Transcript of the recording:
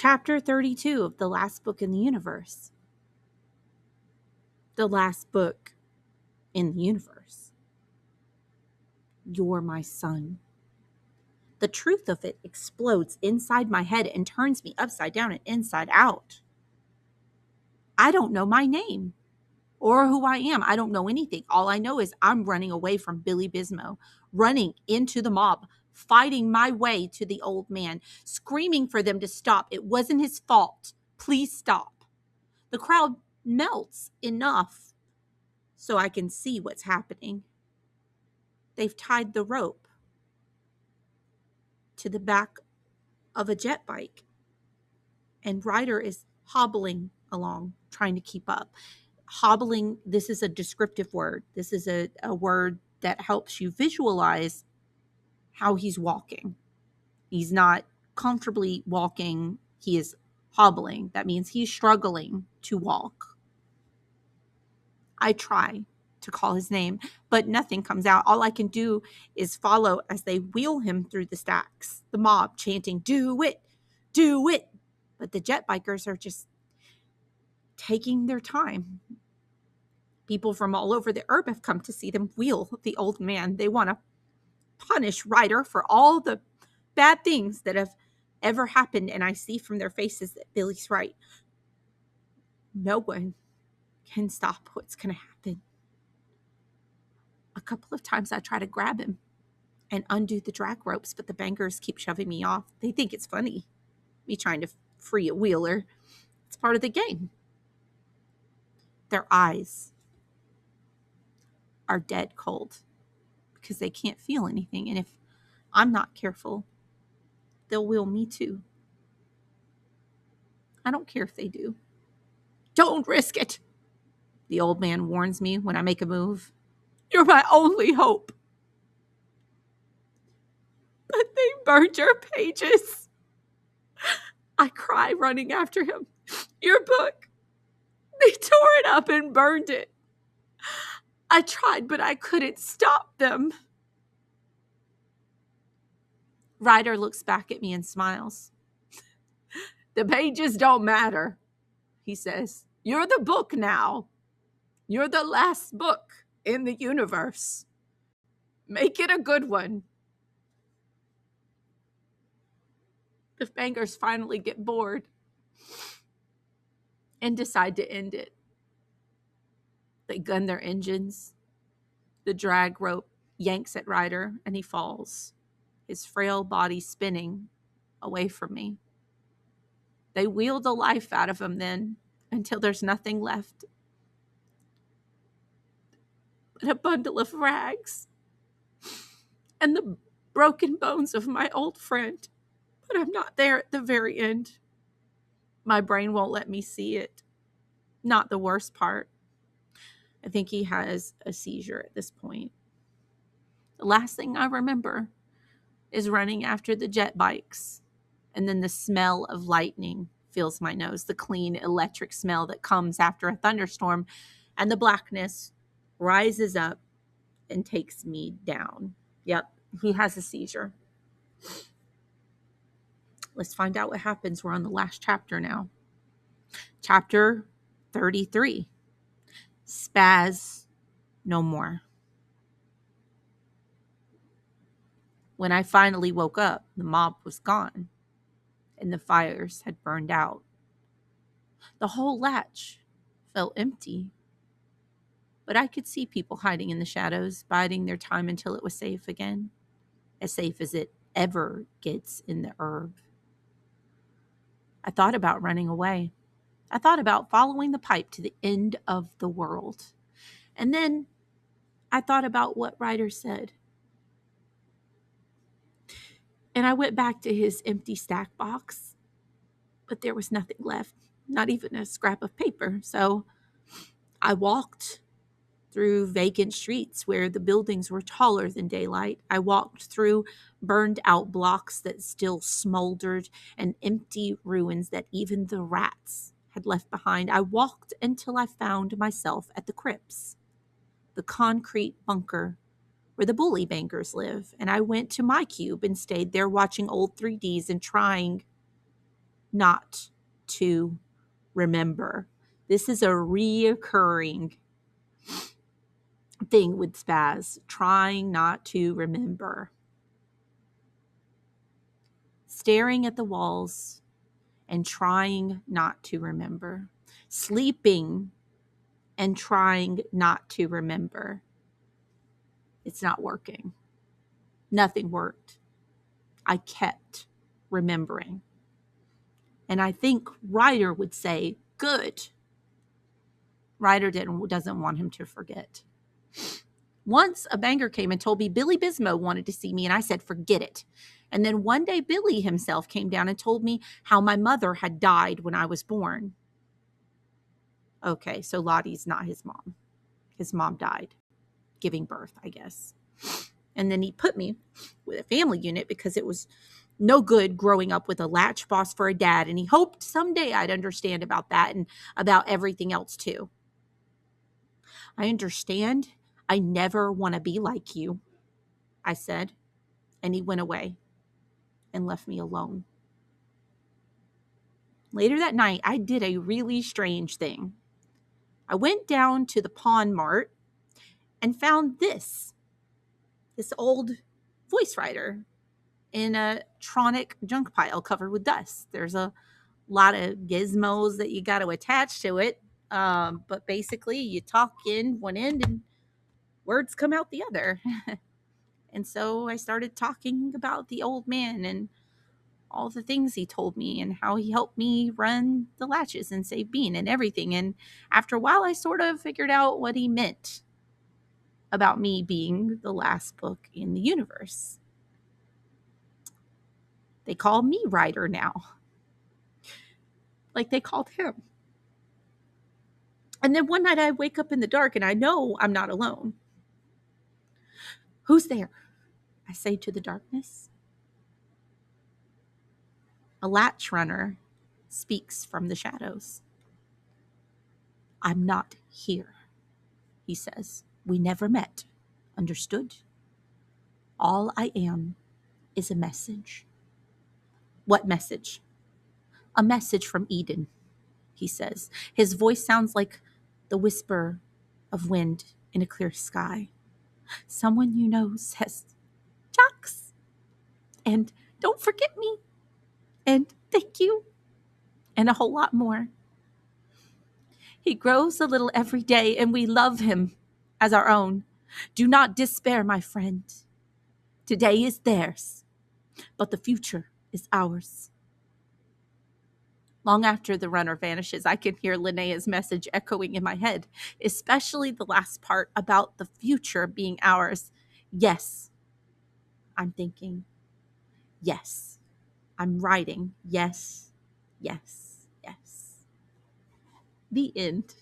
Chapter 32 of the last book in the universe. The last book in the universe. You're my son. The truth of it explodes inside my head and turns me upside down and inside out. I don't know my name or who I am. I don't know anything. All I know is I'm running away from Billy Bismo, running into the mob, fighting my way to the old man, screaming for them to stop. It wasn't his fault. Please stop. The crowd melts enough so I can see what's happening. They've tied the rope to the back of a jet bike, and Ryder is hobbling along, trying to keep up. Hobbling, this is a descriptive word. This is a word that helps you visualize how he's walking. He's not comfortably walking. He is hobbling. That means he's struggling to walk. I try to call his name, but nothing comes out. All I can do is follow as they wheel him through the stacks, the mob chanting, "Do it, do it." But the jet bikers are just taking their time. People from all over the herb have come to see them wheel the old man. They want to punish Ryder for all the bad things that have ever happened, and I see from their faces that Billy's right. No one can stop what's going to happen. A couple of times I try to grab him and undo the drag ropes, but the bangers keep shoving me off. They think it's funny, me trying to free a wheeler. It's part of the game. Their eyes are dead cold because they can't feel anything. And if I'm not careful, they'll wheel me too. I don't care if they do. Don't risk it, the old man warns me when I make a move. You're my only hope. But they burned your pages. I cry, running after him. Your book. They tore it up and burned it. I tried, but I couldn't stop them. Ryder looks back at me and smiles. The pages don't matter, he says. You're the book now. You're the last book in the universe. Make it a good one. The bangers finally get bored and decide to end it. They gun their engines. The drag rope yanks at Ryder and he falls, his frail body spinning away from me. They wheel the life out of him then until there's nothing left but a bundle of rags and the broken bones of my old friend. But I'm not there at the very end. My brain won't let me see it. Not the worst part. I think he has a seizure at this point. The last thing I remember is running after the jet bikes, and then the smell of lightning fills my nose, the clean electric smell that comes after a thunderstorm, and the blackness rises up and takes me down. Yep, he has a seizure. Let's find out what happens. We're on the last chapter now. Chapter 33. Spaz no more. When I finally woke up, the mob was gone and the fires had burned out. The whole latch felt empty, but I could see people hiding in the shadows, biding their time until it was safe again, as safe as it ever gets in the herb. I thought about running away. I thought about following the pipe to the end of the world. And then I thought about what Ryder said. And I went back to his empty stack box, but there was nothing left, not even a scrap of paper. So I walked through vacant streets where the buildings were taller than daylight. I walked through burned out blocks that still smoldered and empty ruins that even the rats had left behind. I walked until I found myself at the crypts, the concrete bunker where the bully bankers live, and I went to my cube and stayed there watching old 3Ds and trying not to remember. This is a reoccurring thing with Spaz, trying not to remember. Staring at the walls and trying not to remember. Sleeping and trying not to remember. It's not working. Nothing worked. I kept remembering. And I think Ryder would say, good. Ryder doesn't want him to forget. Once a banger came and told me Billy Bismo wanted to see me, and I said, forget it. And then one day Billy himself came down and told me how my mother had died when I was born. Okay, so Lottie's not his mom. His mom died giving birth, I guess. And then he put me with a family unit because it was no good growing up with a latch boss for a dad. And he hoped someday I'd understand about that and about everything else too. I understand. I never want to be like you, I said. And he went away and left me alone. Later that night, I did a really strange thing. I went down to the Pawn Mart and found this old voice writer in a tronic junk pile covered with dust. There's a lot of gizmos that you got to attach to it. But basically, you talk in one end and words come out the other. And so I started talking about the old man and all the things he told me and how he helped me run the latches and save Bean and everything. And after a while, I sort of figured out what he meant about me being the last book in the universe. They call me Ryder now, like they called him. And then one night I wake up in the dark and I know I'm not alone. Who's there? I say to the darkness. A latch runner speaks from the shadows. I'm not here, he says. We never met. Understood? All I am is a message. What message? A message from Eden, he says. His voice sounds like the whisper of wind in a clear sky. Someone you know says, Jux, and don't forget me, and thank you, and a whole lot more. He grows a little every day, and we love him as our own. Do not despair, my friend. Today is theirs, but the future is ours. Long after the runner vanishes, I can hear Linnea's message echoing in my head, especially the last part about the future being ours. Yes, I'm thinking. Yes, I'm writing. Yes, yes, yes. The end.